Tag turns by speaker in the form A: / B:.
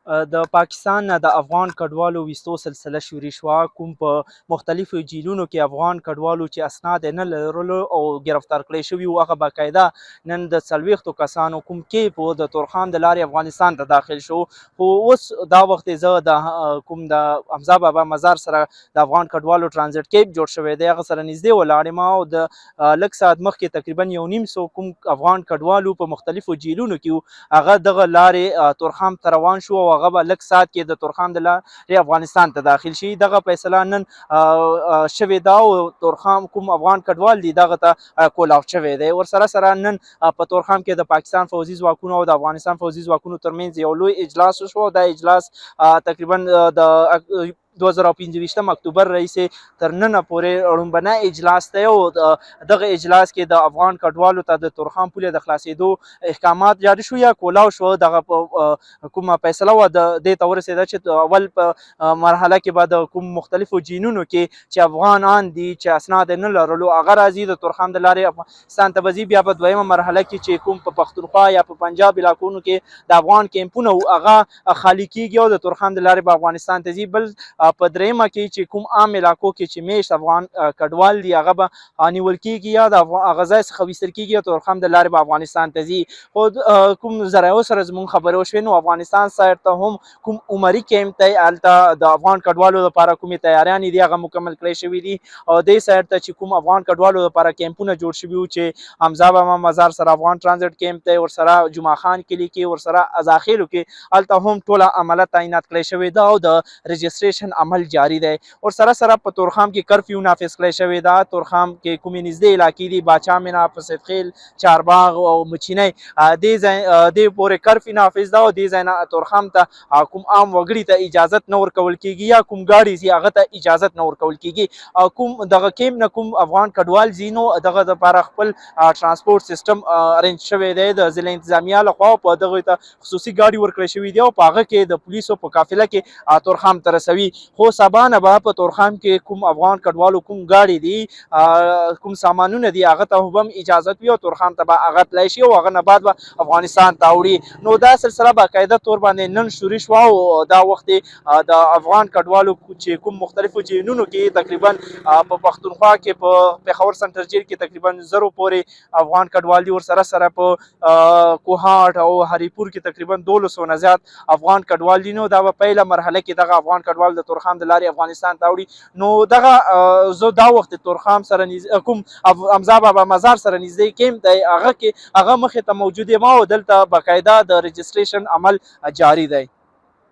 A: د پاکستان نه د افغان کډوالو ویستو سلسله شروع شوه. کوم په مختلفو جیلونو کې افغان کډوالو چې اسناد یې نه لرلو او ګرفتار کړی شوي وو، هغه باقاعده نن د 40 کسانو کوم کیپ د تورخام د لارې افغانستان ته داخل شو. خو اوس دا وخت زه د کوم د حمزه بابا مزار سره د افغان کډوالو ټرانزیټ کیپ جوړ شوی دی، هغه سره نږدې ولاړ یم او د لږ ساعت مخکې تقریبا 1.5 کوم افغان کډوالو په مختلفو جیلونو کې وو، هغه دغه لارې تورخام ته روان شو او هغه به لږ ساعت کې د تورخام د لارې افغانستان ته داخل شي. دغه فیصله نن شوې ده او تورخام کوم افغان کډوال دي دغه ته کول آف شوی دی. ورسره سره نن په تورخام کې د پاکستان پوځي ځواکونو او د افغانستان پوځي ځواکونو ترمنځ یو لوی اجلاس وشو. دا اجلاس تقریبا د 2025 اکتوبر راهیسې تر ننه پورې لومبنی اجلاس دی او دغه اجلاس کې د افغان کډوالو ته د تورخام پولې د خلاصېدو احکامات جاري شو یا کولاو شو. دغه کومه فیصله وه د دې ته ورسېده چې اول په مرحله کې به د کوم مختلفو جینونو کې چې افغانان دي چې اسناد یې نه لرلو هغه راځي د تورخام د لارې افغانستان ته به ځي. بیا په دویمه مرحله کې چې کوم په پښتونخوا یا په پنجاب علاقونو کې د افغان کیمپونه وو هغه خالي کېږي او د تورخام د لارې به افغانستان ته ځي. بل په دریمه کې چې کوم عام علاقو کې چې میشت افغان کډوال دي هغه به نیول کېږي یا د هغه ځای څخه ویستل کېږي او تورخام د لارې به افغانستان ته ځي. خو کوم ذرایعو سره زموږ خبرې وشوې نو افغانستان سایډ ته هم کوم عمري کیمپ دی هلته د افغان کډوالو لپاره کومې تیاریانې دي هغه مکمل کړی شوي دي او دې سایډ ته چې کوم افغان کډوالو لپاره کیمپونه جوړ شوي وو چې حمزه بابا مزار سره افغان ټرانزیټ کیمپ دی، ورسره جمعه خان کلي کې، ورسره ازاخیلو کې هلته هم ټوله عمله تعینات کړی شوې ده او د رجسټریشن عمل جاري دی. ورسره سره په تورخام کې کرفیو نافذ کړی شوې ده. تورخام کې کومې نږدې علاقې دي باچا مینا، فسید خیل، چارباغ او مچینی، دې پورې کرفیو نافذ ده او دې ځای نه تورخام ته کوم عام وګړي ته اجازت نه ورکول کېږي یا کوم ګاډي ځي هغه ته اجازت نه ورکول کېږي. کوم دغه کیمپ نه کوم افغان کډوال ځي نو دغه دپاره خپل ترانسپورټ سیسټم ارینج شوی دی د ضلع انتظامیه لخوا. په دغه ته خصوصي ګاډي ورکړی شوي دي او په هغه کې د پولیسو په قافله کې تورخام ته رسوي. خو سبا نه به په تورخام کې کوم افغان کډوالو کوم ګاډي دي کوم سامانونه دي هغه ته هم اجازت وي او تورخام ته به هغه تللی شي او هغه نه بعد به افغانستان ته اوړي. نو دا سلسله باقاعده طور باندې نن شروع شوه او دا وخت د افغان کډوالو چې کوم مختلفو جینونو کې تقریبا په پښتونخوا کې په پېښور سنټر جیل کې تقریبا 0 پورې افغان کډوال دي. ورسره سره په کوهاټ او هریپور کې تقریبا 200 نه زیات افغان کډوال دي. نو دا به پیله مرحله کې دغه افغان کډوال د تورخام د لارې افغانستان ته اوړي. نو دغه زه دا وخت تورخام سره کوم حمزه بابا مزار سره نږدې کیمپ دی هغه کې هغه مخې ته موجود یم او دلته باقاعده د رجسټریشن عمل جاري دی.